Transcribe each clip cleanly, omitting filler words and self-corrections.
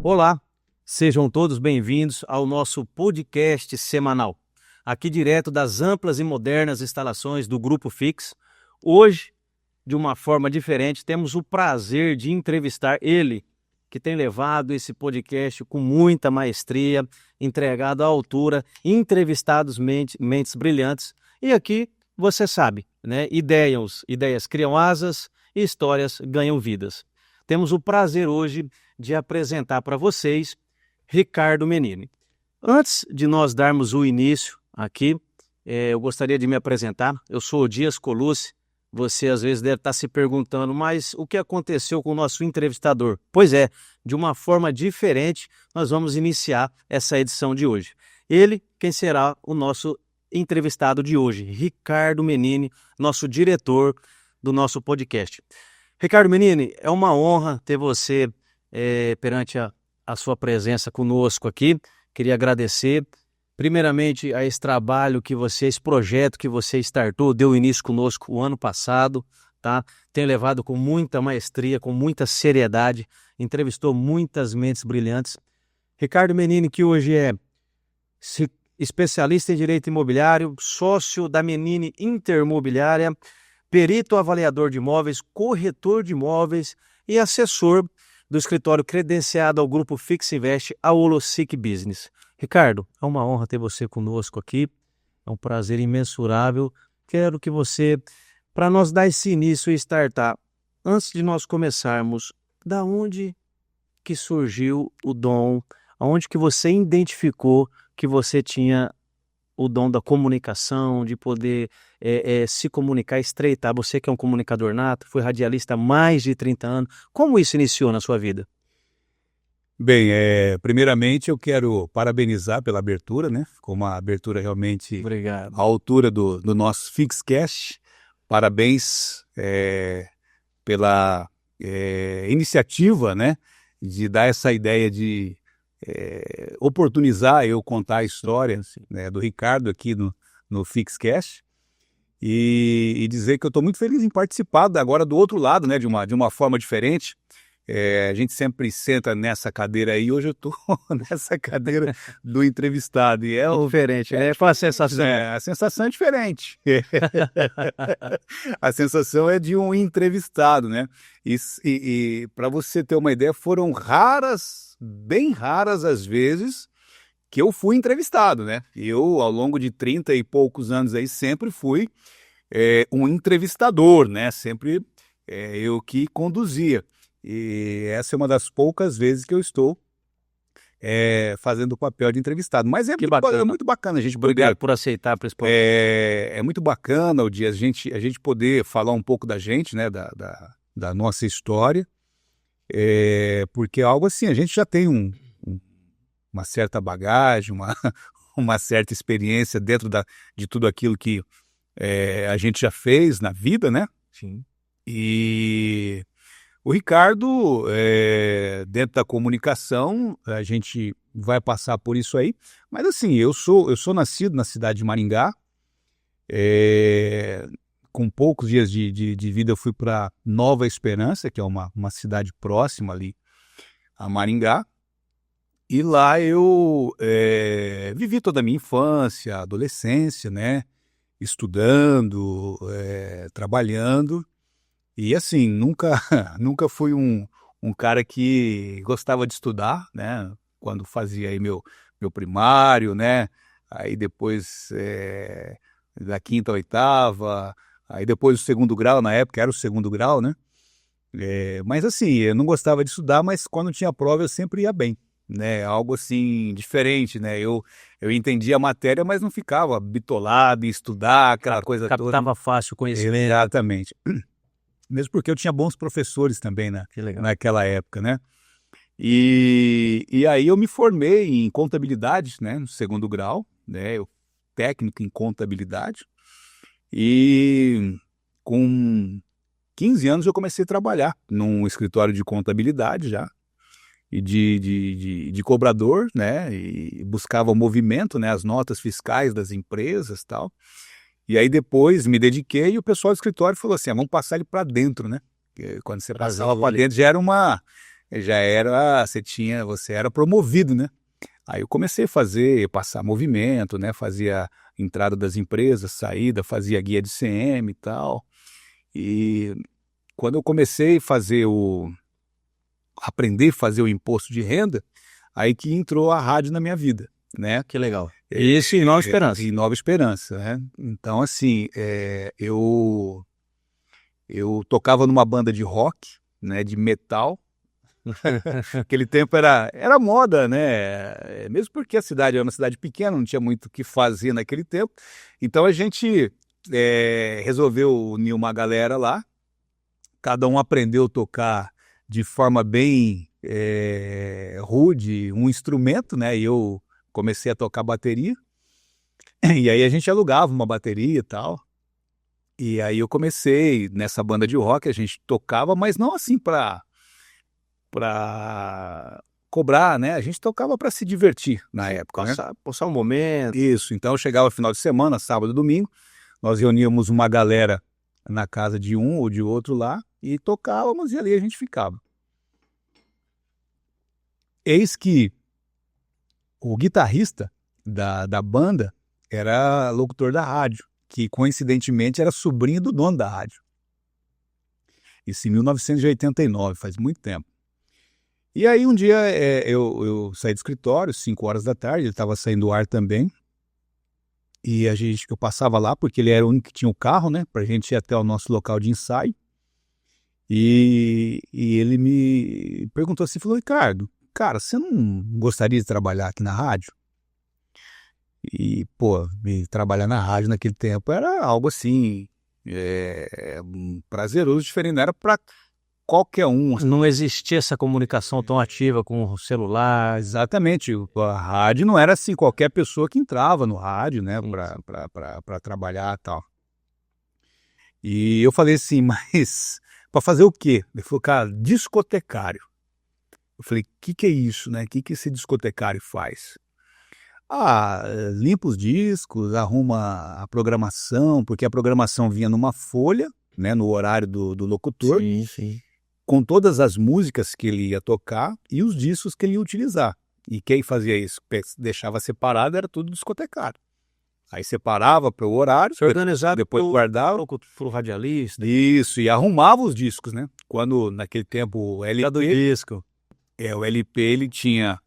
Olá, sejam todos bem-vindos ao nosso podcast semanal, aqui direto das amplas e modernas instalações do Grupo Fix. Hoje, de uma forma diferente, temos o prazer de entrevistar ele, que tem levado esse podcast com muita maestria, entregado à altura, entrevistados mentes brilhantes. E aqui, você sabe, né? Ideias criam asas e histórias ganham vidas. Temos o prazer hoje de apresentar para vocês Ricardo Menini. Antes de nós darmos o início aqui, eu gostaria de me apresentar. Eu sou o Dias Colucci. Você às vezes deve estar se perguntando, mas o que aconteceu com o nosso entrevistador? Pois é, de uma forma diferente, nós vamos iniciar essa edição de hoje. Ele, quem será o nosso entrevistado de hoje, Ricardo Menini, nosso diretor do nosso podcast. Ricardo Menini, é uma honra ter você perante a sua presença conosco aqui. Queria agradecer, primeiramente, a esse trabalho esse projeto que você startou, deu início conosco o ano passado, tá? Tem levado com muita maestria, com muita seriedade, entrevistou muitas mentes brilhantes. Ricardo Menini, que hoje é especialista em direito imobiliário, sócio da Menini Intermobiliária, perito avaliador de imóveis, corretor de imóveis e assessor do escritório credenciado ao Grupo Fix Invest, a Holosic Business. Ricardo, é uma honra ter você conosco aqui, é um prazer imensurável. Quero que você, para nós dar esse início e startar, antes de nós começarmos, da onde que surgiu o dom, aonde que você identificou que você tinha o dom da comunicação, de poder se comunicar, estreitar. Você que é um comunicador nato, foi radialista há mais de 30 anos. Como isso iniciou na sua vida? Bem, primeiramente eu quero parabenizar pela abertura, né? Ficou uma abertura realmente Obrigado. à altura do nosso Fixcast. Parabéns pela iniciativa, né? De dar essa ideia de oportunizar eu contar a história, né, do Ricardo aqui no Fixcast e dizer que eu estou muito feliz em participar agora do outro lado, né? De uma forma diferente. A gente sempre senta nessa cadeira aí, hoje eu estou nessa cadeira do entrevistado. E diferente, né? Qual a sensação? A sensação é diferente. A sensação é de um entrevistado, né? E para você ter uma ideia, foram bem raras as vezes que eu fui entrevistado, né? Eu, ao longo de 30 e poucos anos aí, sempre fui um entrevistador, né? Sempre eu que conduzia. E essa é uma das poucas vezes que eu estou fazendo o papel de entrevistado. Mas é muito bacana a gente poder... Obrigado por aceitar, principalmente. É muito bacana, o dia a gente poder falar um pouco da gente, né? Da nossa história. Porque é algo assim, a gente já tem uma certa bagagem, uma certa experiência dentro de tudo aquilo que a gente já fez na vida, né? Sim. E... O Ricardo, dentro da comunicação, a gente vai passar por isso aí, mas assim, eu sou nascido na cidade de Maringá, com poucos dias de vida eu fui para Nova Esperança, que é uma cidade próxima ali a Maringá, e lá eu vivi toda a minha infância, adolescência, né, estudando, trabalhando. E assim, nunca fui um cara que gostava de estudar, né? Quando fazia aí meu primário, né? Aí depois da quinta, oitava, aí depois o segundo grau, na época era o segundo grau, né? Mas assim, eu não gostava de estudar, mas quando tinha prova eu sempre ia bem, né? Algo assim diferente, né? Eu entendia a matéria, mas não ficava bitolado em estudar, aquela coisa toda. Captava fácil o conhecimento. Exatamente. Mesmo porque eu tinha bons professores também naquela época, né? E aí eu me formei em contabilidade, né? No segundo grau, né? Eu técnico em contabilidade. E com 15 anos eu comecei a trabalhar num escritório de contabilidade já. E de cobrador, né? E buscava o movimento, né? As notas fiscais das empresas e tal. E aí depois me dediquei e o pessoal do escritório falou assim, vamos passar ele para dentro, né? Porque quando você passava para dentro já era você era promovido, né? Aí eu comecei a passar movimento, né? Fazia entrada das empresas, saída, fazia guia de CM e tal. E quando eu comecei aprender a fazer o imposto de renda, aí que entrou a rádio na minha vida, né? Que legal. Isso em Nova Esperança. Em Nova Esperança, né? Então, assim, eu tocava numa banda de rock, né? De metal. Aquele tempo era moda, né? Mesmo porque a cidade era uma cidade pequena, não tinha muito o que fazer naquele tempo. Então a gente resolveu unir uma galera lá. Cada um aprendeu a tocar de forma bem rude um instrumento, né? E eu comecei a tocar bateria. E aí a gente alugava uma bateria e tal. E aí eu comecei nessa banda de rock, a gente tocava, mas não assim para cobrar, né? A gente tocava para se divertir na época, né? Passar um momento. Isso, então chegava final de semana, sábado, domingo, nós reuníamos uma galera na casa de um ou de outro lá e tocávamos e ali a gente ficava. Eis que o guitarrista da banda era locutor da rádio, que coincidentemente era sobrinho do dono da rádio. Isso em 1989, faz muito tempo. E aí um dia eu saí do escritório, 5 horas da tarde, ele estava saindo do ar também. E eu passava lá, porque ele era o único que tinha o carro, né? Pra gente ir até o nosso local de ensaio. E ele me perguntou assim, falou, Ricardo, cara, você não gostaria de trabalhar aqui na rádio? E, pô, trabalhar na rádio naquele tempo era algo assim, prazeroso, diferente, não era pra qualquer um. Não existia essa comunicação tão ativa com o celular. Exatamente, a rádio não era assim, qualquer pessoa que entrava no rádio, né, para trabalhar e tal. E eu falei assim, mas para fazer o quê? Ele falou, cara, discotecário. Eu falei, o que é isso, né? O que esse discotecário faz? Limpa os discos, arruma a programação, porque a programação vinha numa folha, né, no horário do locutor. Sim, sim. Com todas as músicas que ele ia tocar e os discos que ele ia utilizar. E quem fazia isso, deixava separado, era tudo discotecário. Aí separava para o horário, organizado, depois guardava. Para o radialista. Isso, e arrumava os discos, né? Quando, naquele tempo, o LP... do disco. O LP, ele tinha...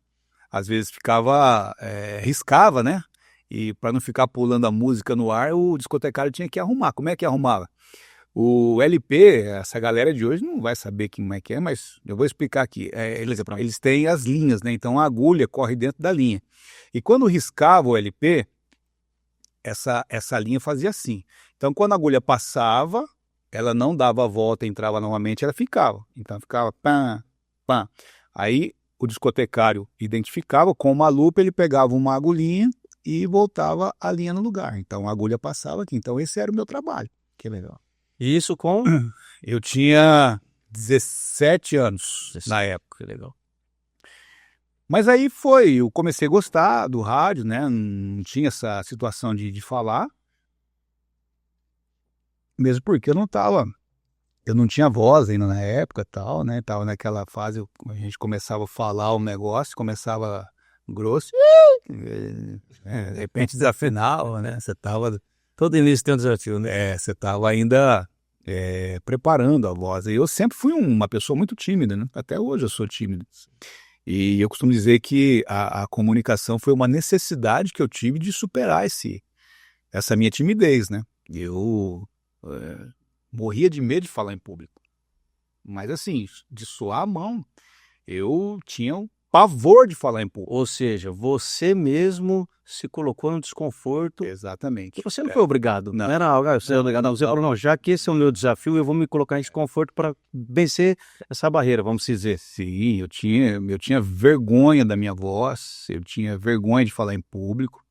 Às vezes riscava, né? E para não ficar pulando a música no ar, o discotecário tinha que arrumar. Como é que arrumava? O LP, essa galera de hoje não vai saber como é que é, mas eu vou explicar aqui. Eles têm as linhas, né? Então a agulha corre dentro da linha. E quando riscava o LP, essa linha fazia assim. Então quando a agulha passava, ela não dava a volta, entrava novamente, ela ficava. Então ficava pam, pam. Aí o discotecário identificava, com uma lupa ele pegava uma agulhinha e voltava a linha no lugar. Então a agulha passava aqui. Então esse era o meu trabalho. Que legal. E isso com? Eu tinha 17 anos na época. Que legal. Mas aí eu comecei a gostar do rádio, né? Não tinha essa situação de falar. Mesmo porque eu não tinha voz ainda na época, tal, né? Tava naquela fase, a gente começava a falar um negócio, começava grosso, de repente desafinava, né? Você tava... Todo início tem um desafio, né? Você tava ainda preparando a voz. E eu sempre fui uma pessoa muito tímida, né? Até hoje eu sou tímido. E eu costumo dizer que a comunicação foi uma necessidade que eu tive de superar essa minha timidez, né? Eu morria de medo de falar em público. Mas assim, de suar a mão, eu tinha um pavor de falar em público. Ou seja, você mesmo se colocou no desconforto. Exatamente. Que você não foi obrigado. Não era algo, você é obrigado. Não, você falou, não, já que esse é o meu desafio, eu vou me colocar em desconforto para vencer essa barreira, vamos dizer. Sim, eu tinha vergonha da minha voz, eu tinha vergonha de falar em público.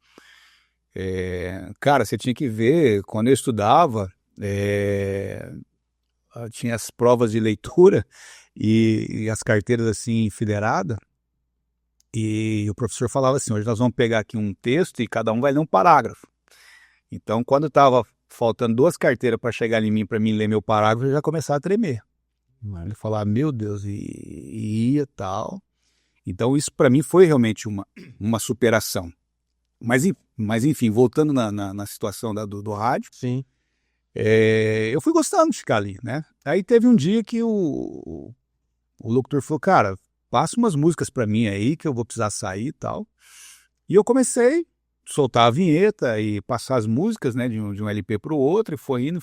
Cara, você tinha que ver, quando eu estudava, tinha as provas de leitura e as carteiras assim enfileiradas. E o professor falava assim, hoje nós vamos pegar aqui um texto e cada um vai ler um parágrafo. Então, quando estava faltando 2 carteiras para chegar em mim, para mim ler meu parágrafo, eu já começava a tremer. Ele falava, meu Deus, e ia tal. Então isso para mim foi realmente uma superação. Mas enfim, voltando na situação do rádio, Sim. eu fui gostando de ficar ali, né? Aí teve um dia que o locutor falou, cara, passa umas músicas para mim aí que eu vou precisar sair e tal. E eu comecei a soltar a vinheta e passar as músicas, né, de um LP para o outro, e foi indo.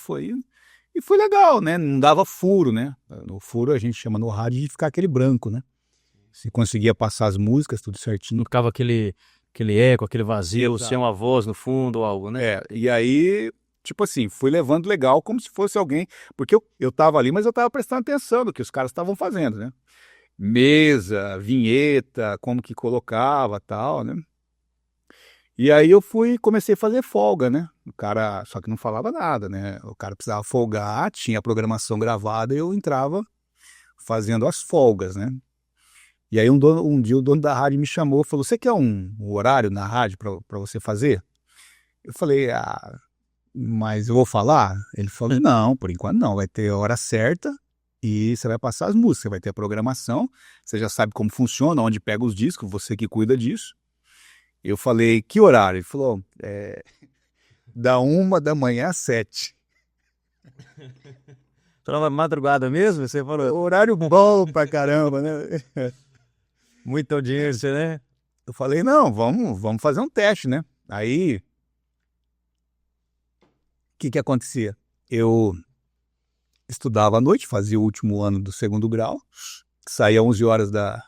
E foi legal, né? Não dava furo, né? No furo a gente chama no rádio de ficar aquele branco, né? Se conseguia passar as músicas, tudo certinho. Não ficava aquele eco, aquele vazio, Exato. sem uma voz no fundo ou algo, né? E aí, tipo assim, fui levando legal como se fosse alguém, porque eu tava ali, mas eu tava prestando atenção no que os caras estavam fazendo, né? Mesa, vinheta, como que colocava, tal, né? E aí comecei a fazer folga, né? O cara, só que não falava nada, né? O cara precisava folgar, tinha a programação gravada e eu entrava fazendo as folgas, né? E aí um dia o dono da rádio me chamou e falou, você quer um horário na rádio para você fazer? Eu falei, mas eu vou falar? Ele falou, não, por enquanto não, vai ter a hora certa e você vai passar as músicas, você vai ter a programação, você já sabe como funciona, onde pega os discos, você que cuida disso. Eu falei, que horário? Ele falou, da 1h às 7h. Falava madrugada mesmo? Você falou, Horário bom pra caramba, né? muito audiência, né? Eu falei, não, vamos fazer um teste, né? Aí, o que acontecia? Eu estudava à noite, fazia o último ano do 2º grau, saía 11 horas da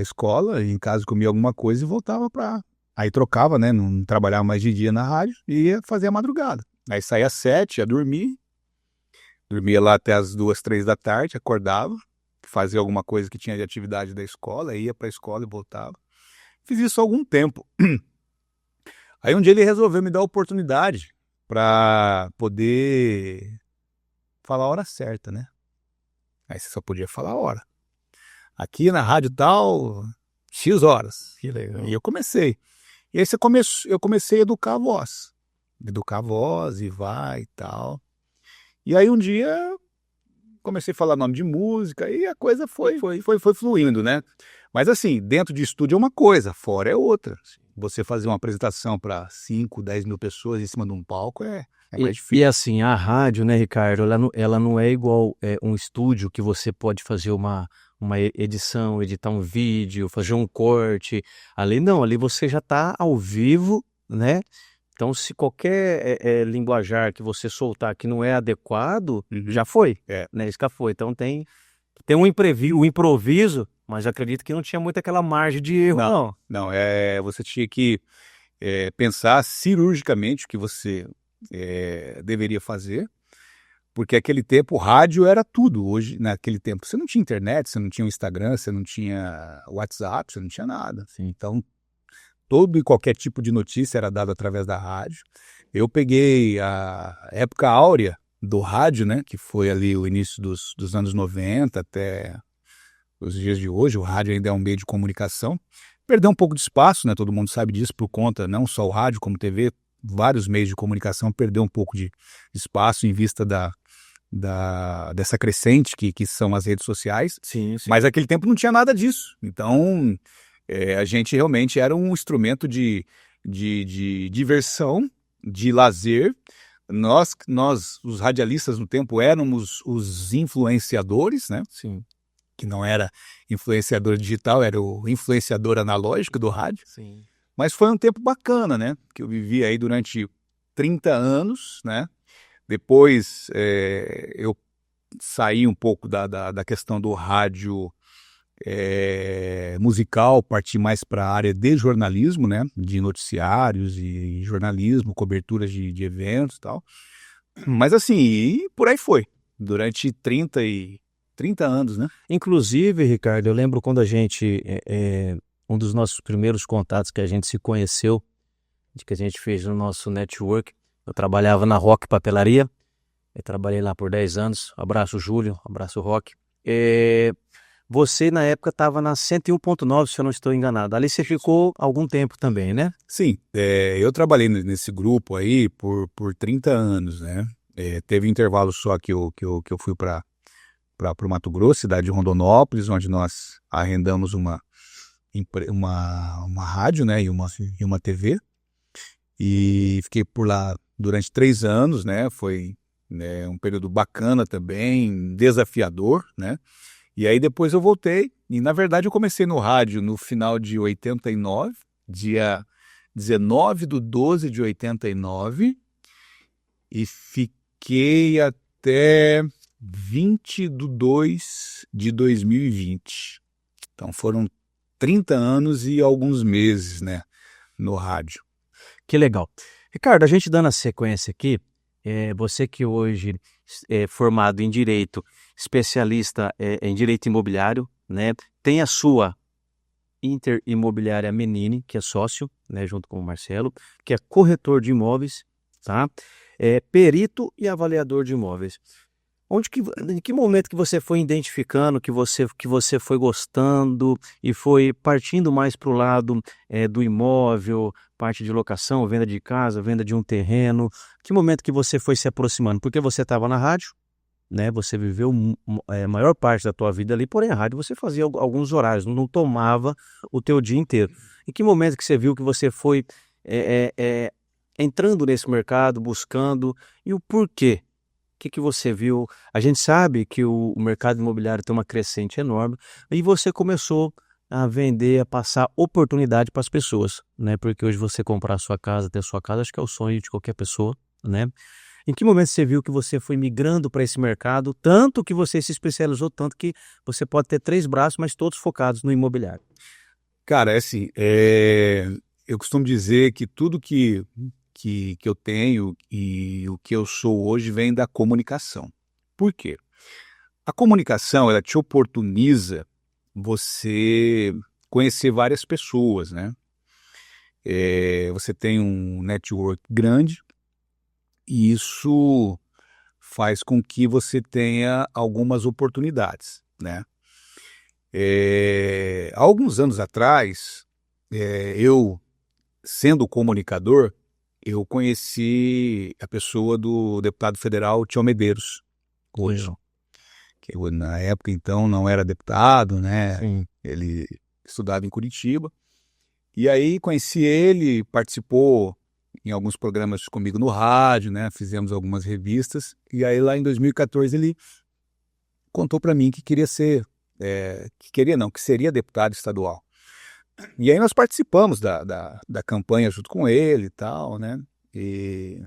escola, em casa comia alguma coisa e voltava pra... Aí trocava, né? Não trabalhava mais de dia na rádio e ia fazer a madrugada. Aí saía às 7h, ia dormir. Dormia lá até as 2, 3 da tarde, acordava, fazia alguma coisa que tinha de atividade da escola, ia pra escola e voltava. Fiz isso há algum tempo. Aí um dia ele resolveu me dar a oportunidade pra poder falar a hora certa, né? Aí você só podia falar a hora. Aqui na rádio tal, X horas. Que legal. E eu comecei. E aí eu comecei a educar a voz. Educar a voz e vai e tal. E aí um dia comecei a falar nome de música e a coisa foi fluindo, né? Mas assim, dentro de estúdio é uma coisa, fora é outra. Você fazer uma apresentação para 5, 10 mil pessoas em cima de um palco é mais difícil. E assim, a rádio, né, Ricardo, ela não é igual um estúdio que você pode fazer uma edição, editar um vídeo, fazer um corte. Ali não, ali você já está ao vivo, né? Então, se qualquer linguajar que você soltar que não é adequado, já foi, né? Isso já foi. Então, tem um improviso, mas acredito que não tinha muito aquela margem de erro, não. Não, você tinha que pensar cirurgicamente o que você deveria fazer, porque aquele tempo o rádio era tudo. Hoje, naquele tempo, você não tinha internet, você não tinha o Instagram, você não tinha WhatsApp, você não tinha nada. Sim. Então, todo e qualquer tipo de notícia era dado através da rádio. Eu peguei a época áurea do rádio, né, que foi ali o início dos anos 90 até os dias de hoje. O rádio ainda é um meio de comunicação. Perdeu um pouco de espaço, né, todo mundo sabe disso, por conta, não só o rádio como TV, vários meios de comunicação perdeu um pouco de espaço em vista dessa crescente que são as redes sociais. Sim, sim. Mas naquele tempo não tinha nada disso. Então, a gente realmente era um instrumento de diversão, de lazer. Nós, os radialistas no tempo, éramos os influenciadores, né? Sim. Que não era influenciador digital, era o influenciador analógico do rádio. Sim. Mas foi um tempo bacana, né? Que eu vivi aí durante 30 anos, né? Depois eu saí um pouco da questão do rádio musical, parti mais para a área de jornalismo, né? De noticiários e jornalismo, coberturas de eventos e tal. Mas assim, e por aí foi. Durante 30 anos, né? Inclusive, Ricardo, eu lembro quando a gente, um dos nossos primeiros contatos que a gente se conheceu, que a gente fez no nosso network, eu trabalhava na Rock Papelaria, eu trabalhei lá por 10 anos, abraço Júlio, abraço Rock. Você na época estava na 101.9, se eu não estou enganado, ali você ficou algum tempo também, né? Sim, eu trabalhei nesse grupo aí por 30 anos, né? Teve um intervalo só que eu fui para para o Mato Grosso, cidade de Rondonópolis, onde nós arrendamos uma rádio, né, e uma TV. E fiquei por lá durante 3 anos, né? Foi, né, um período bacana também, desafiador, né? E aí depois eu voltei, e na verdade eu comecei no rádio no final de 89, dia 19/12 de 89, e fiquei até 20/2 de 2020. Então foram 30 anos e alguns meses, né, no rádio. Que legal. Ricardo, a gente dando a sequência aqui, você que hoje é formado em Direito, especialista em Direito Imobiliário, né? Tem a sua Interimobiliária Menini, que é sócio, né, junto com o Marcelo, que é corretor de imóveis, tá? Perito e avaliador de imóveis. Em que momento que você foi identificando, que você foi gostando e foi partindo mais para o lado do imóvel, parte de locação, venda de casa, venda de um terreno? Que momento que você foi se aproximando? Porque você estava na rádio, né? Você viveu a maior parte da tua vida ali, porém a rádio você fazia alguns horários, não tomava o teu dia inteiro. Em que momento que você viu que você foi entrando nesse mercado, buscando, e o porquê? O que você viu? A gente sabe que o mercado imobiliário tem uma crescente enorme e você começou a vender, a passar oportunidade para as pessoas, né? Porque hoje você comprar a sua casa, ter a sua casa, acho que é o sonho de qualquer pessoa, né? Em que momento você viu que você foi migrando para esse mercado, tanto que você se especializou, tanto que você pode ter 3 braços, mas todos focados no imobiliário? Cara, é assim, eu costumo dizer que tudo que eu tenho e o que eu sou hoje vem da comunicação. Por quê? A comunicação, ela te oportuniza você conhecer várias pessoas, né? Você tem um network grande e isso faz com que você tenha algumas oportunidades, né? Há alguns anos atrás, eu, sendo comunicador, eu conheci a pessoa do deputado federal Tião Medeiros, hoje, que na época então não era deputado, né? Sim. Ele estudava em Curitiba. E aí conheci ele, participou em alguns programas comigo no rádio, né? Fizemos algumas revistas. E aí lá em 2014 ele contou para mim que queria ser, que seria deputado estadual. E aí nós participamos da campanha junto com ele e tal, né? E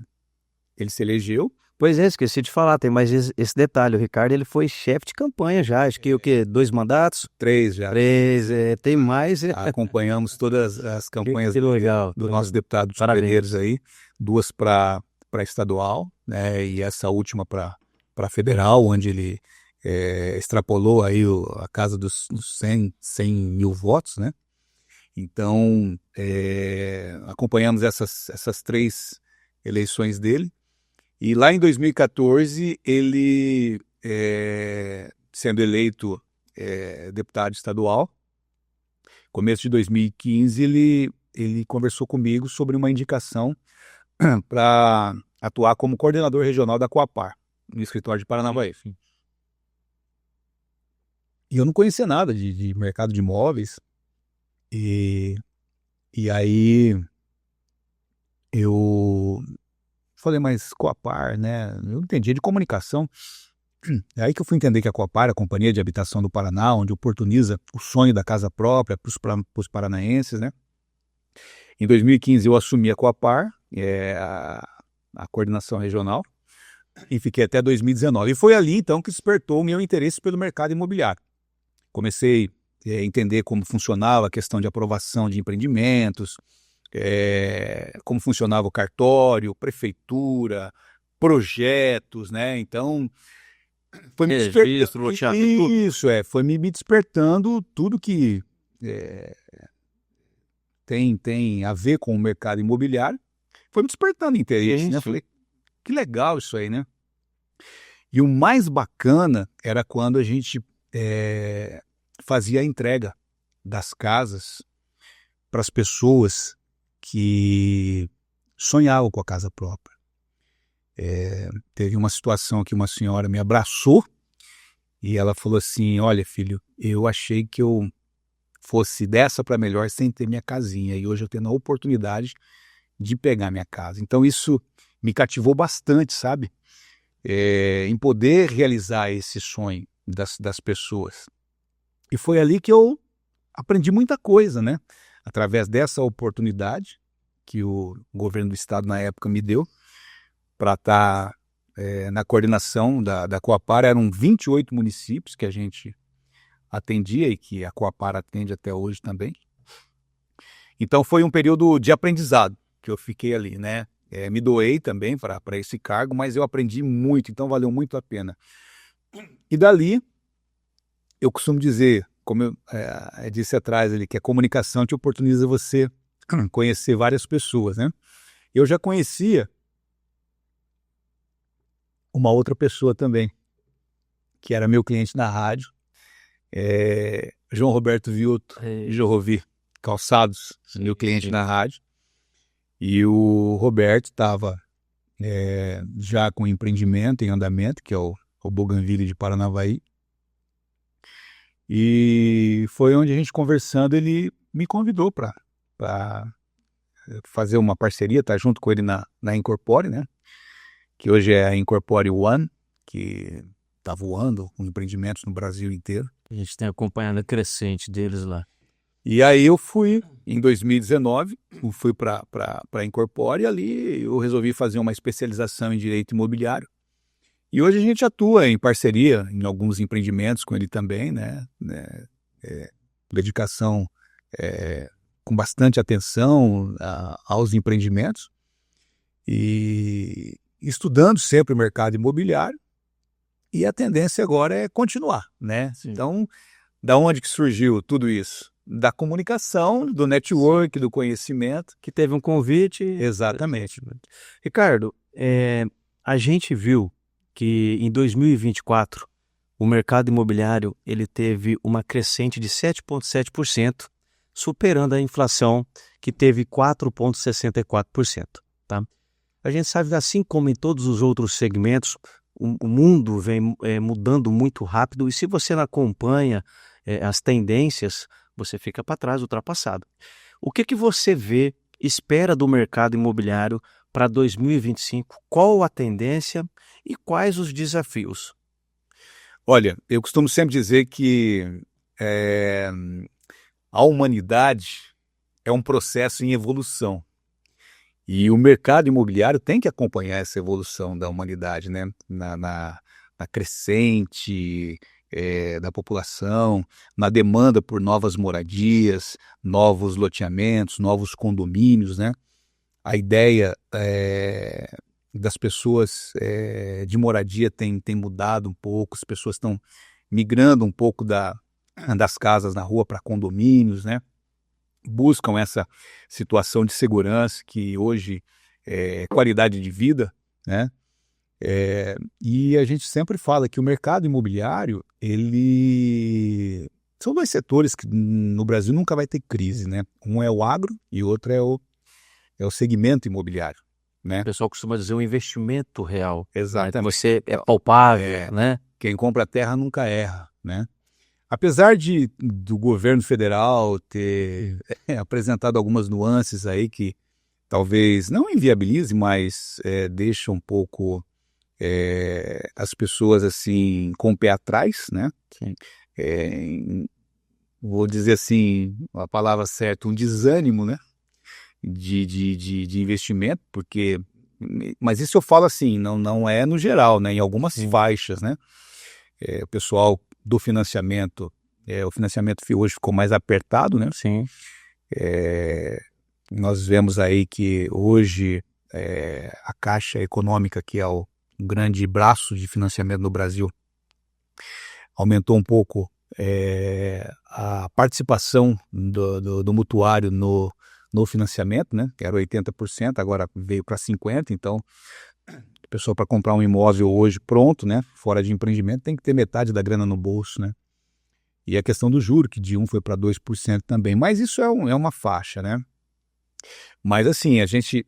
ele se elegeu. Pois é, esqueci de falar, tem mais esse detalhe, o Ricardo ele foi chefe de campanha já, acho que o quê? 2 mandatos? 3 já. 3, tem mais. Acompanhamos todas as campanhas Que legal. do nosso deputado Pedreiros aí, 2 para estadual, né? E essa última para federal, onde ele extrapolou aí a casa dos 100 mil votos, né? Então, acompanhamos essas 3 eleições dele. E lá em 2014, ele, sendo eleito deputado estadual, começo de 2015, ele conversou comigo sobre uma indicação para atuar como coordenador regional da Coapar, no escritório de Paranavaí. Sim. E eu não conhecia nada de mercado de imóveis. E aí eu falei, mas Coapar, né? Eu entendi de comunicação. É aí que eu fui entender que a Coapar, a Companhia de Habitação do Paraná, onde oportuniza o sonho da casa própria para os paranaenses, né? Em 2015 eu assumi a Coapar, a coordenação regional, e fiquei até 2019. E foi ali então que despertou o meu interesse pelo mercado imobiliário. Comecei a entender como funcionava a questão de aprovação de empreendimentos, como funcionava o cartório, prefeitura, projetos, né? Então, foi me Registro, tudo. Isso, foi me despertando tudo que tem a ver com o mercado imobiliário, foi me despertando interesse, né? Falei, que legal isso aí, né? E o mais bacana era quando a gente fazia a entrega das casas para as pessoas que sonhavam com a casa própria. Teve uma situação que uma senhora me abraçou E ela falou assim, olha filho, eu achei que eu fosse dessa para melhor sem ter minha casinha, e hoje eu tenho a oportunidade de pegar minha casa. Então isso me cativou bastante, sabe? Em poder realizar esse sonho das pessoas. E foi ali que eu aprendi muita coisa, né? Através dessa oportunidade que o governo do estado na época me deu para estar na coordenação da Coapar. Eram 28 municípios que a gente atendia e que a Coapar atende até hoje também. Então foi um período de aprendizado que eu fiquei ali, né? Me doei também para esse cargo, mas eu aprendi muito, então valeu muito a pena. E dali, eu costumo dizer, como eu disse atrás ali, que a comunicação te oportuniza você conhecer várias pessoas, né? Eu já conhecia uma outra pessoa também, que era meu cliente na rádio, João Roberto Viotto, Jorrovi Calçados, meu cliente na rádio. E o Roberto estava já com empreendimento em andamento, que é o Bougainville de Paranavaí. E foi onde a gente conversando, ele me convidou para fazer uma parceria, tá junto com ele na Incorpore, né? Que hoje é a Incorpore One, que está voando com empreendimentos no Brasil inteiro. A gente tem acompanhado a crescente deles lá. E aí eu fui, em 2019, fui para a Incorpore, e ali eu resolvi fazer uma especialização em direito imobiliário. E hoje a gente atua em parceria em alguns empreendimentos com ele também, né? Dedicação com bastante atenção aos empreendimentos e estudando sempre o mercado imobiliário. E a tendência agora é continuar, né? Sim. Então, da onde que surgiu tudo isso? Da comunicação, do network, do conhecimento. Que teve um convite. Exatamente. Ricardo, a gente viu que em 2024 o mercado imobiliário ele teve uma crescente de 7,7%, superando a inflação que teve 4,64%. Tá? A gente sabe que assim como em todos os outros segmentos, o mundo vem mudando muito rápido e se você não acompanha as tendências, você fica para trás, ultrapassado. O que você vê, espera do mercado imobiliário para 2025? Qual a tendência e quais os desafios? Olha, eu costumo sempre dizer que a humanidade é um processo em evolução. E o mercado imobiliário tem que acompanhar essa evolução da humanidade, né? Na crescente da população, na demanda por novas moradias, novos loteamentos, novos condomínios, né? A ideia das pessoas de moradia tem mudado um pouco, as pessoas estão migrando um pouco das casas na rua para condomínios, né? Buscam essa situação de segurança que hoje é qualidade de vida, né? E a gente sempre fala que o mercado imobiliário, são dois setores que no Brasil nunca vai ter crise, né? Um é o agro e o outro é o segmento imobiliário, né? O pessoal costuma dizer um investimento real. Exatamente. Né? Você é palpável, né? Quem compra terra nunca erra, né? Apesar do governo federal ter apresentado algumas nuances aí que talvez não inviabilize, mas deixa um pouco as pessoas assim com o pé atrás, né? Sim. Vou dizer assim, a palavra certa, um desânimo, né? De investimento, mas isso eu falo assim, não é no geral, né? Em algumas faixas, né? O pessoal do financiamento, o financiamento hoje ficou mais apertado, né? Sim. Nós vemos aí que hoje a Caixa Econômica, que é o grande braço de financiamento no Brasil, aumentou um pouco a participação do mutuário no financiamento, né? Que era 80%, agora veio para 50%, então a pessoa para comprar um imóvel hoje pronto, né? Fora de empreendimento, tem que ter metade da grana no bolso, né? E a questão do juro, que de 1% foi para 2% também, mas isso é uma faixa, né? Mas assim, a gente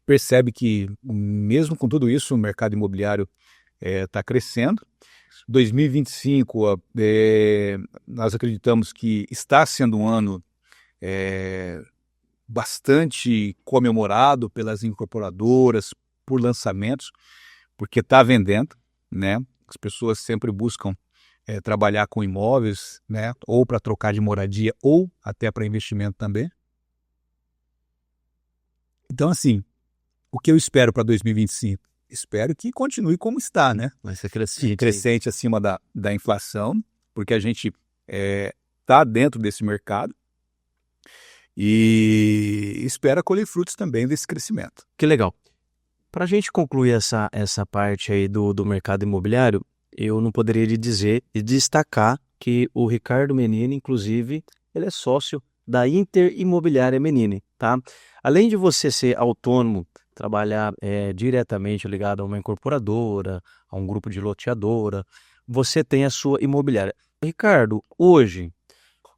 percebe que mesmo com tudo isso, o mercado imobiliário está crescendo, 2025, nós acreditamos que está sendo um ano bastante comemorado pelas incorporadoras, por lançamentos, porque está vendendo, né? As pessoas sempre buscam trabalhar com imóveis, né? Ou para trocar de moradia, ou até para investimento também. Então, assim, o que eu espero para 2025? Espero que continue como está, né? Vai ser crescente. Crescente acima da inflação, porque a gente está dentro desse mercado e espera colher frutos também desse crescimento. Que legal. Para a gente concluir essa parte aí do mercado imobiliário, eu não poderia dizer e destacar que o Ricardo Menini, inclusive, ele é sócio da Inter Imobiliária Menini, tá? Além de você ser autônomo, trabalhar diretamente ligado a uma incorporadora, a um grupo de loteadora, você tem a sua imobiliária. Ricardo, hoje,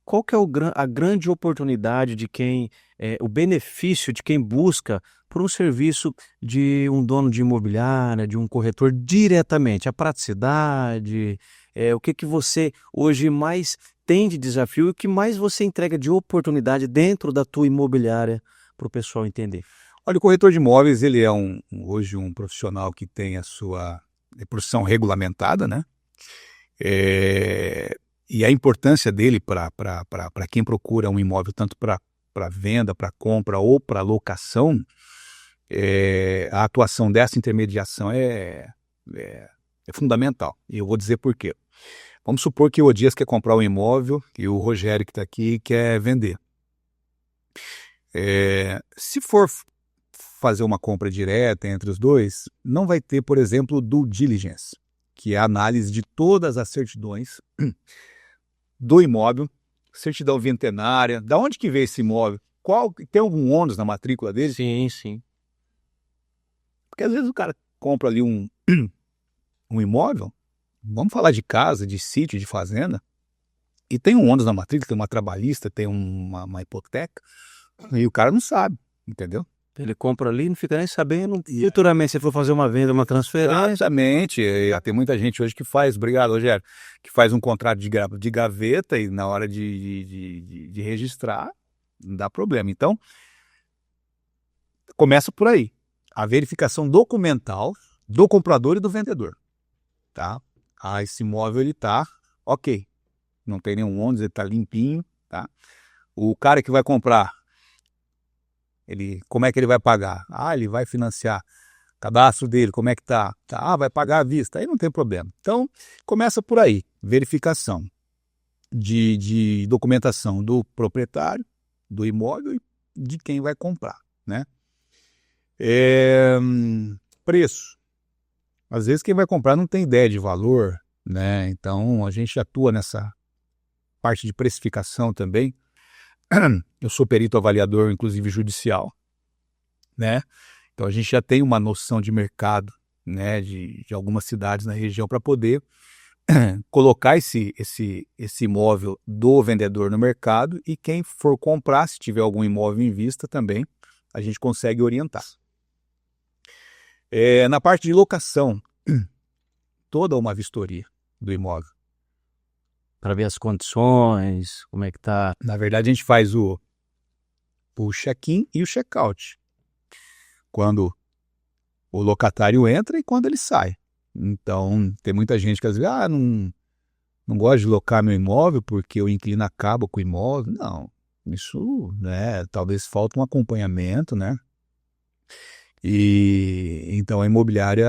qual que é a grande oportunidade de quem, o benefício de quem busca por um serviço de um dono de imobiliária, de um corretor diretamente? A praticidade, o que você hoje mais tem de desafio e o que mais você entrega de oportunidade dentro da tua imobiliária para o pessoal entender? Olha, o corretor de imóveis, ele é hoje um profissional que tem a sua profissão regulamentada, né? E a importância dele para quem procura um imóvel, tanto para venda, para compra ou para locação, a atuação dessa intermediação é fundamental. E eu vou dizer por quê. Vamos supor que o Odias quer comprar um imóvel e o Rogério, que está aqui, quer vender. Se for fazer uma compra direta entre os dois, não vai ter, por exemplo, due diligence, que é a análise de todas as certidões do imóvel, certidão vintenária, da onde que veio esse imóvel, tem algum ônus na matrícula dele? Sim, sim. Porque às vezes o cara compra ali um imóvel, vamos falar de casa, de sítio, de fazenda, e tem um ônus na matrícula, tem uma trabalhista, tem uma hipoteca, e o cara não sabe, entendeu? Ele compra ali, não fica nem sabendo. Futuramente, se for fazer uma venda, uma transferência. Exatamente. Tem muita gente hoje que faz, obrigado, Rogério, que faz um contrato de gaveta e na hora de registrar, não dá problema. Então, começa por aí. A verificação documental do comprador e do vendedor. Tá? Esse imóvel, ele tá ok. Não tem nenhum ônus, ele tá limpinho. Tá? O cara que vai comprar, como é que ele vai pagar? Ele vai financiar. Cadastro dele, como é que tá? Vai pagar à vista. Aí não tem problema. Então, começa por aí. Verificação de documentação do proprietário, do imóvel e de quem vai comprar, né? Preço. Às vezes quem vai comprar não tem ideia de valor, né? Então, a gente atua nessa parte de precificação também. Eu sou perito avaliador, inclusive judicial, né? Então a gente já tem uma noção de mercado, né, de algumas cidades na região para poder colocar esse imóvel do vendedor no mercado e quem for comprar, se tiver algum imóvel em vista também, a gente consegue orientar. Na parte de locação, toda uma vistoria do imóvel. Para ver as condições, como é que tá. Na verdade, a gente faz o check-in e o check-out. Quando o locatário entra e quando ele sai. Então, tem muita gente que às vezes, não gosto de locar meu imóvel porque o inquilino acaba com o imóvel. Não, isso, né, talvez falta um acompanhamento, né? E então a imobiliária,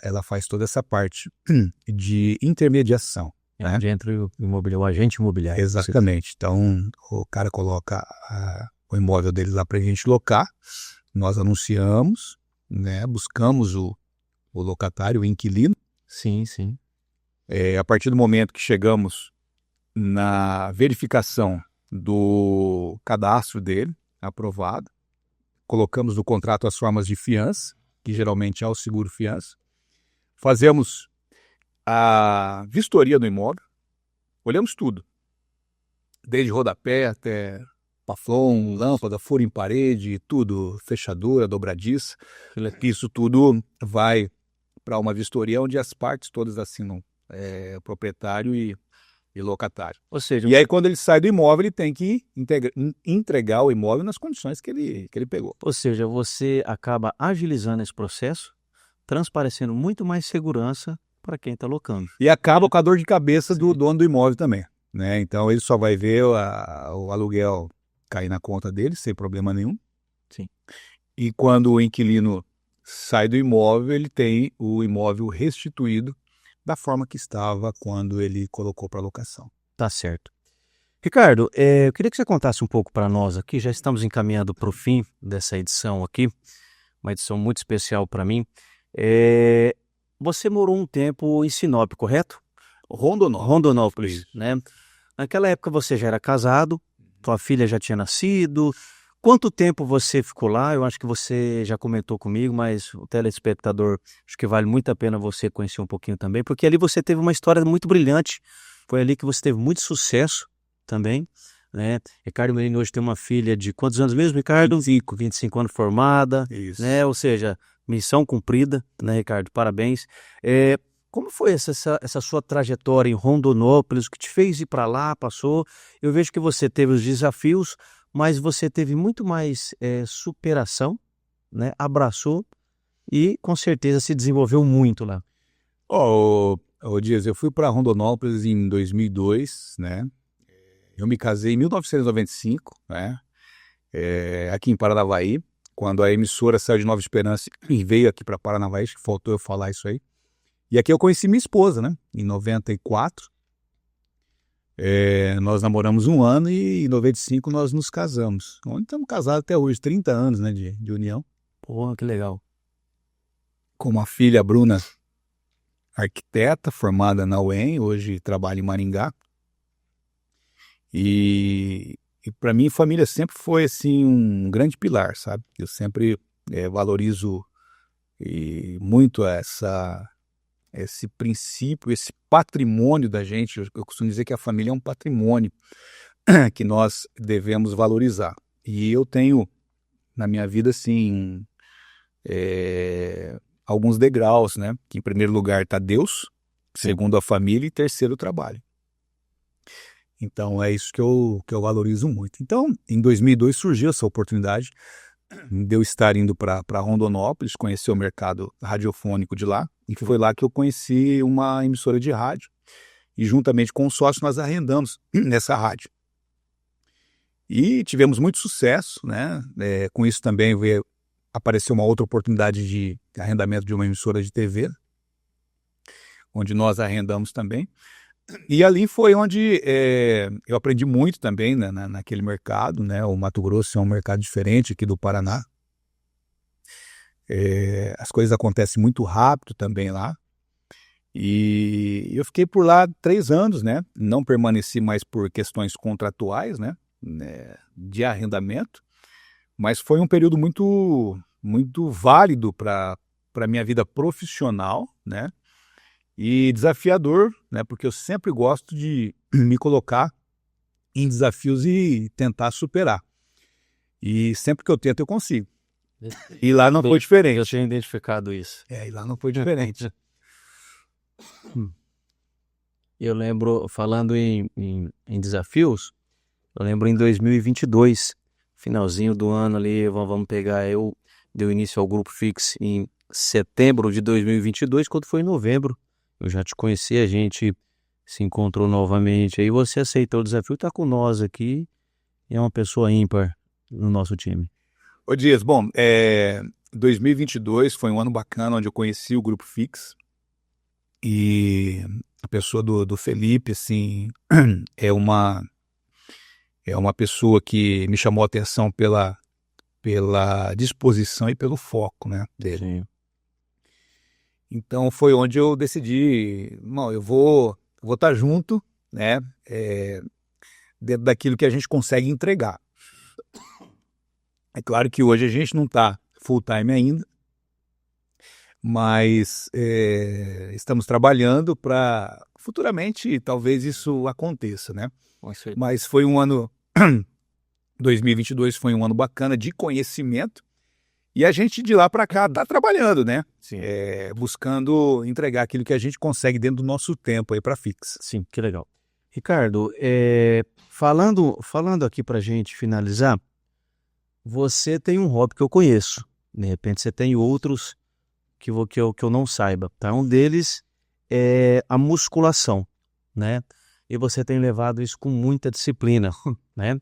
ela faz toda essa parte de intermediação. Né? Onde entra o agente imobiliário. Exatamente. Então, o cara coloca o imóvel dele lá para a gente locar, nós anunciamos, né? Buscamos o locatário, o inquilino. Sim, sim. A partir do momento que chegamos na verificação do cadastro dele, aprovado, colocamos no contrato as formas de fiança, que geralmente é o seguro fiança, fazemos a vistoria do imóvel, olhamos tudo, desde rodapé até paflon, lâmpada, furo em parede, tudo, fechadura, dobradiça. Isso tudo vai para uma vistoria onde as partes todas assinam proprietário e locatário. Ou seja, E aí, quando ele sai do imóvel, ele tem que entregar o imóvel nas condições que ele pegou. você acaba agilizando esse processo, transparecendo muito mais segurança para quem está locando. E acaba com a dor de cabeça do dono do imóvel também, né? Então, ele só vai ver o aluguel cair na conta dele, sem problema nenhum. Sim. E quando o inquilino sai do imóvel, ele tem o imóvel restituído da forma que estava quando ele colocou para locação. Tá certo. Ricardo, eu queria que você contasse um pouco para nós aqui, já estamos encaminhando para o fim dessa edição aqui, uma edição muito especial para mim. Você morou um tempo em Sinop, correto? Rondonópolis, né? Naquela época você já era casado, tua filha já tinha nascido. Quanto tempo você ficou lá? Eu acho que você já comentou comigo, mas o telespectador, acho que vale muito a pena você conhecer um pouquinho também, porque ali você teve uma história muito brilhante. Foi ali que você teve muito sucesso também, né? Ricardo Merino hoje tem uma filha de quantos anos mesmo, Ricardo? 25 anos formada, Isso. né? Ou seja, missão cumprida, né, Ricardo? Parabéns. Como foi essa sua trajetória em Rondonópolis? O que te fez ir para lá, passou? Eu vejo que você teve os desafios, mas você teve muito mais superação, né? Abraçou e com certeza se desenvolveu muito lá. Dias, eu fui para Rondonópolis em 2002, né? Eu me casei em 1995, né? Aqui em Paranavaí, quando a emissora saiu de Nova Esperança e veio aqui para Paranavaí, acho que faltou eu falar isso aí. E aqui eu conheci minha esposa, né? Em 94. Nós namoramos 1 ano e em 95 nós nos casamos. Onde estamos casados até hoje, 30 anos, né, de união. Pô, que legal. Com uma filha, Bruna, arquiteta, formada na UEM, hoje trabalha em Maringá. E para mim, família sempre foi assim um grande pilar, sabe? Eu sempre valorizo muito esse princípio, esse patrimônio da gente. Eu costumo dizer que a família é um patrimônio que nós devemos valorizar. E eu tenho na minha vida, assim, alguns degraus, né? Que em primeiro lugar está Deus, segundo a família e terceiro o trabalho. Então é isso que eu valorizo muito. Então, em 2002 surgiu essa oportunidade de eu estar indo para Rondonópolis, conhecer o mercado radiofônico de lá, e foi lá que eu conheci uma emissora de rádio, e juntamente com o sócio nós arrendamos nessa rádio. E tivemos muito sucesso, né? Com isso também apareceu uma outra oportunidade de arrendamento de uma emissora de TV, onde nós arrendamos também. E ali foi onde eu aprendi muito também, né, naquele mercado, né? O Mato Grosso é um mercado diferente aqui do Paraná. As coisas acontecem muito rápido também lá. E eu fiquei por lá 3 anos, né? Não permaneci mais por questões contratuais, né? De arrendamento. Mas foi um período muito, muito válido para a minha vida profissional, né? E desafiador, né? Porque eu sempre gosto de me colocar em desafios e tentar superar. E sempre que eu tento, eu consigo. E lá não foi diferente. Eu tinha identificado isso. E lá não foi diferente. Eu lembro, falando em desafios, eu lembro em 2022, finalzinho do ano ali, vamos pegar, deu início ao Grupo Fix em setembro de 2022, quando foi em novembro. Eu já te conheci, a gente se encontrou novamente, aí você aceitou o desafio, está com nós aqui, e é uma pessoa ímpar no nosso time. Dias, bom, 2022 foi um ano bacana, onde eu conheci o Grupo Fix, e a pessoa do Felipe, assim, é uma pessoa que me chamou a atenção pela disposição e pelo foco, né, dele. Sim. Então foi onde eu decidi, não, eu vou estar junto, né, dentro daquilo que a gente consegue entregar. É claro que hoje a gente não está full time ainda, mas estamos trabalhando para futuramente talvez isso aconteça, né? Mas foi um ano, 2022 foi um ano bacana de conhecimento E a gente de lá para cá tá trabalhando, né? Sim. Buscando entregar aquilo que a gente consegue dentro do nosso tempo aí para Fix. Sim, que legal. Ricardo, falando aqui pra gente finalizar, você tem um hobby que eu conheço. De repente você tem outros que eu não saiba, tá? Um deles é a musculação, né? E você tem levado isso com muita disciplina, né?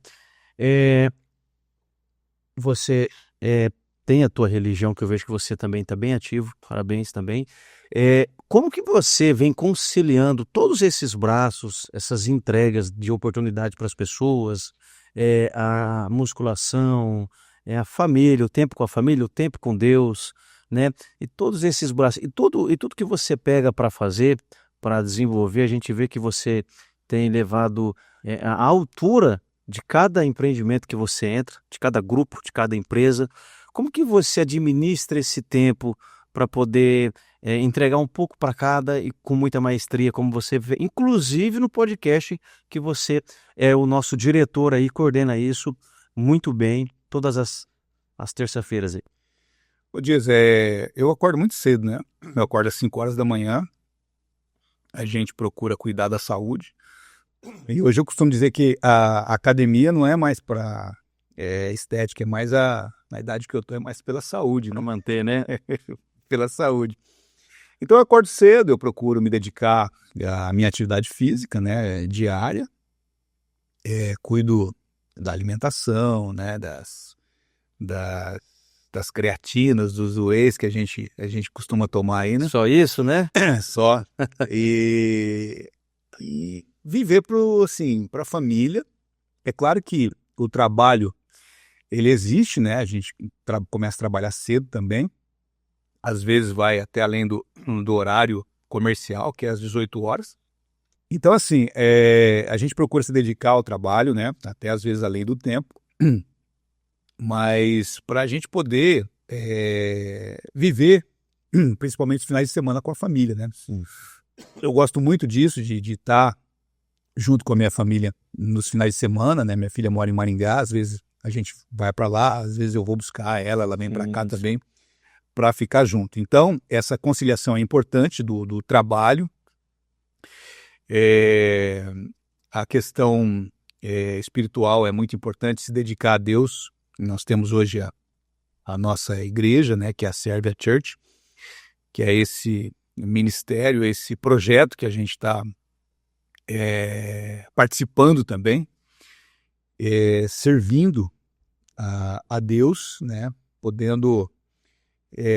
É, você tem a tua religião, que eu vejo que você também está bem ativo, parabéns também. Como que você vem conciliando todos esses braços, essas entregas de oportunidade para as pessoas, a musculação, a família, o tempo com a família, o tempo com Deus, né? E todos esses braços, e tudo que você pega para fazer, para desenvolver, a gente vê que você tem levado a altura de cada empreendimento que você entra, de cada grupo, de cada empresa. Como que você administra esse tempo para poder entregar um pouco para cada e com muita maestria, como você vê, inclusive no podcast, que você é o nosso diretor aí, coordena isso muito bem, todas as terça-feiras aí. Ô Dias, eu acordo muito cedo, né? Eu acordo às 5 horas da manhã, a gente procura cuidar da saúde. E hoje eu costumo dizer que a academia não é mais para estética, é mais na idade que eu tô, é mais pela saúde, Para né? manter, né? Pela saúde. Então eu acordo cedo, eu procuro me dedicar à minha atividade física, né, diária. Cuido da alimentação, né, das creatinas, dos wheys que a gente costuma tomar aí, né? Só isso, né? Só. E viver para a família. É claro que o trabalho, ele existe, né? A gente começa a trabalhar cedo também. Às vezes vai até além do horário comercial, que é às 18 horas. Então, assim, a gente procura se dedicar ao trabalho, né? Até às vezes além do tempo. Mas para a gente poder viver, principalmente os finais de semana, com a família, né? Sim. Eu gosto muito disso, de estar junto com a minha família nos finais de semana, né? Minha filha mora em Maringá, às vezes a gente vai para lá, às vezes eu vou buscar ela vem para cá também, para ficar junto. Então, essa conciliação é importante do trabalho. A questão espiritual é muito importante, se dedicar a Deus. Nós temos hoje a nossa igreja, né, que é a Sérvia Church, que é esse ministério, esse projeto que a gente está participando também, servindo a Deus, né, podendo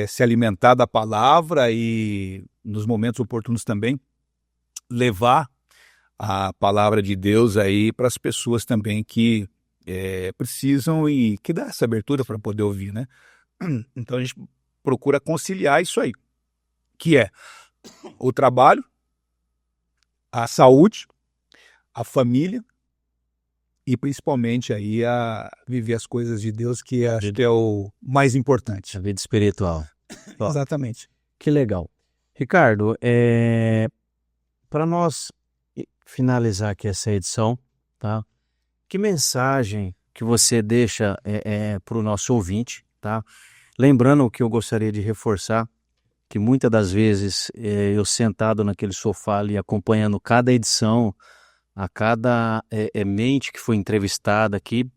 se alimentar da palavra e, nos momentos oportunos também, levar a palavra de Deus aí para as pessoas também que precisam e que dá essa abertura para poder ouvir, né? Então a gente procura conciliar isso aí, que é o trabalho, a saúde, a família e principalmente aí a viver as coisas de Deus, que acho que é o mais importante. A vida espiritual. Ó, Exatamente. que legal. Ricardo, para nós finalizar aqui essa edição, tá? Que mensagem que você deixa para o nosso ouvinte, tá? Lembrando que eu gostaria de reforçar que muitas das vezes eu sentado naquele sofá ali acompanhando cada edição, a cada mente que foi entrevistada aqui,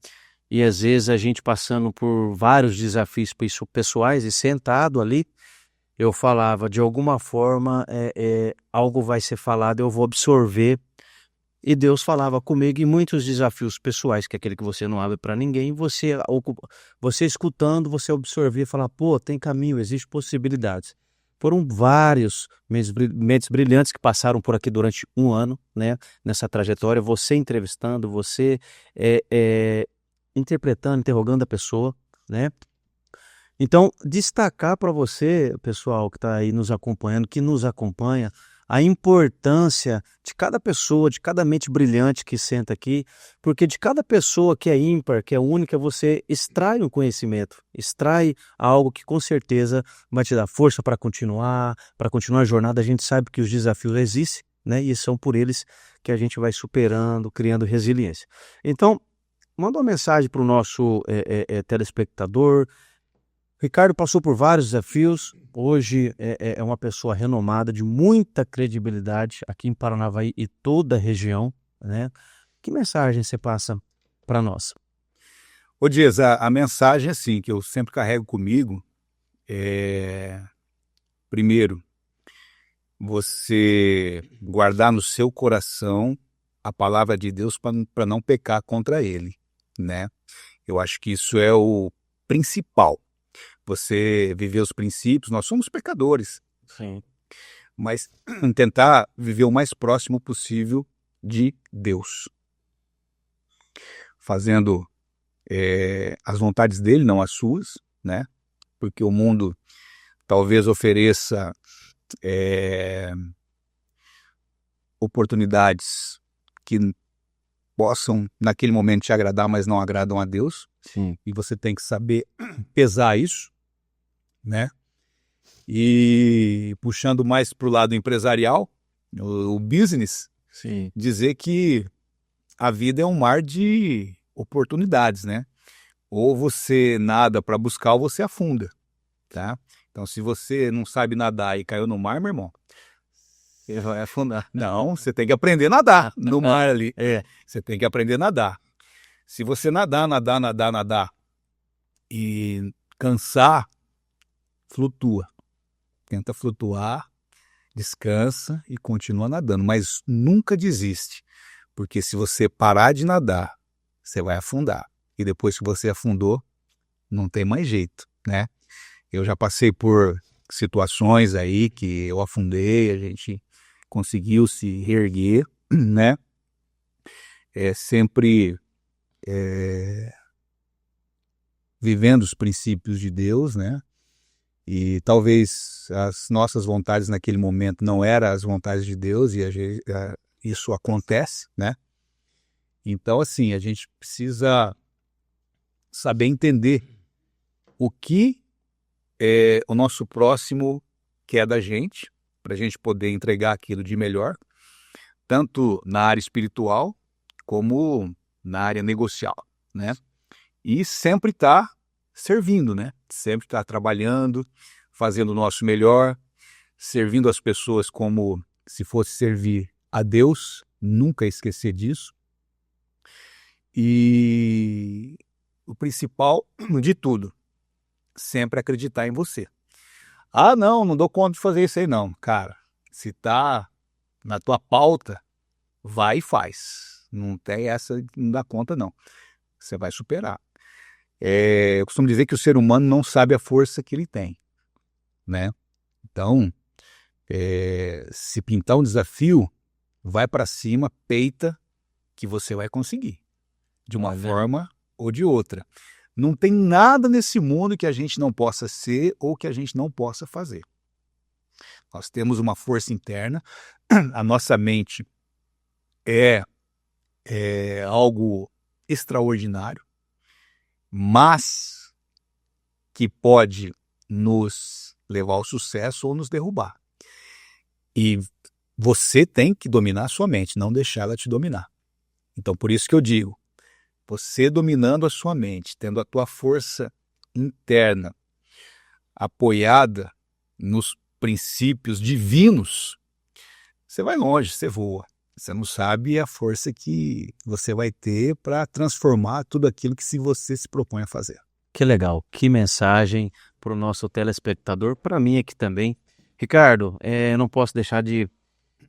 e às vezes a gente passando por vários desafios pessoais e sentado ali, eu falava, de alguma forma algo vai ser falado, eu vou absorver. E Deus falava comigo em muitos desafios pessoais, que é aquele que você não abre para ninguém, você escutando, você absorver e falar, pô, tem caminho, existem possibilidades. Foram vários mentes brilhantes que passaram por aqui durante um ano, né, nessa trajetória, você entrevistando, você interpretando, interrogando a pessoa, né? Então, destacar para você, pessoal que está aí nos acompanhando, que nos acompanha, a importância de cada pessoa, de cada mente brilhante que senta aqui, porque de cada pessoa que é ímpar, que é única, você extrai um conhecimento, extrai algo que com certeza vai te dar força para continuar a jornada. A gente sabe que os desafios existem, né? E são por eles que a gente vai superando, criando resiliência. Então, manda uma mensagem para o nosso telespectador. Ricardo passou por vários desafios, hoje é uma pessoa renomada, de muita credibilidade aqui em Paranavaí e toda a região, né? Que mensagem você passa para nós? Ô Dias, a mensagem assim, que eu sempre carrego comigo é, primeiro, você guardar no seu coração a palavra de Deus para não pecar contra ele, né? Eu acho que isso é o principal. Você viver os princípios, nós somos pecadores, Sim. mas tentar viver o mais próximo possível de Deus. Fazendo as vontades dele, não as suas, né? Porque o mundo talvez ofereça oportunidades que possam, naquele momento, te agradar, mas não agradam a Deus. Sim. E você tem que saber pesar isso, né? E puxando mais para o lado empresarial, o business, Sim. dizer que a vida é um mar de oportunidades, né? Ou você nada para buscar ou você afunda, tá? Então, se você não sabe nadar e caiu no mar, meu irmão, Ele vai afundar. não, você tem que aprender a nadar no mar ali. É. Você tem que aprender a nadar. Se você nadar e cansar, flutua. Tenta flutuar, descansa e continua nadando, mas nunca desiste, porque se você parar de nadar, você vai afundar. E depois que você afundou, não tem mais jeito, né? Eu já passei por situações aí que eu afundei, a gente conseguiu se reerguer, né? Sempre vivendo os princípios de Deus, né? E talvez as nossas vontades naquele momento não eram as vontades de Deus e isso acontece, né? Então, assim, a gente precisa saber entender o que o nosso próximo quer da gente, para a gente poder entregar aquilo de melhor, tanto na área espiritual como na área negocial, né? E sempre estar servindo, né? Sempre estar trabalhando, fazendo o nosso melhor, servindo as pessoas como se fosse servir a Deus, nunca esquecer disso. E o principal de tudo, sempre acreditar em você. Ah, não dou conta de fazer isso aí não. Cara, se tá na tua pauta, vai e faz. Não tem essa, não dá conta não. Você vai superar. Eu costumo dizer que o ser humano não sabe a força que ele tem, né? Então, se pintar um desafio, vai para cima, peita, que você vai conseguir, de uma forma ou de outra. Não tem nada nesse mundo que a gente não possa ser ou que a gente não possa fazer. Nós temos uma força interna, a nossa mente é algo extraordinário, mas que pode nos levar ao sucesso ou nos derrubar. E você tem que dominar a sua mente, não deixar ela te dominar. Então, por isso que eu digo, você dominando a sua mente, tendo a tua força interna apoiada nos princípios divinos, você vai longe, você voa. Você não sabe a força que você vai ter para transformar tudo aquilo que você se propõe a fazer. Que legal, que mensagem para o nosso telespectador, para mim aqui também. Ricardo, não posso deixar de,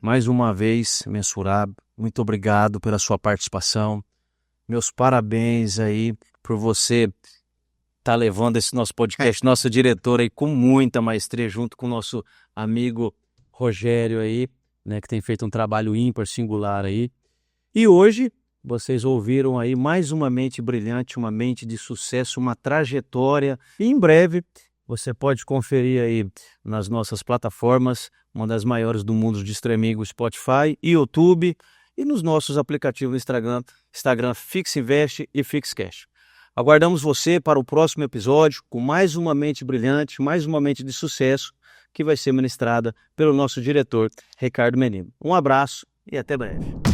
mais uma vez, mensurar. Muito obrigado pela sua participação. Meus parabéns aí por você estar levando esse nosso podcast, nosso diretor aí com muita maestria, junto com o nosso amigo Rogério aí, né, que tem feito um trabalho ímpar, singular aí. E hoje vocês ouviram aí mais uma mente brilhante, uma mente de sucesso, uma trajetória. E em breve você pode conferir aí nas nossas plataformas, uma das maiores do mundo de streaming, o Spotify e YouTube, e nos nossos aplicativos no Instagram Fix Invest e Fix Cash. Aguardamos você para o próximo episódio com mais uma mente brilhante, mais uma mente de sucesso, que vai ser ministrada pelo nosso diretor, Ricardo Menino. Um abraço e até breve.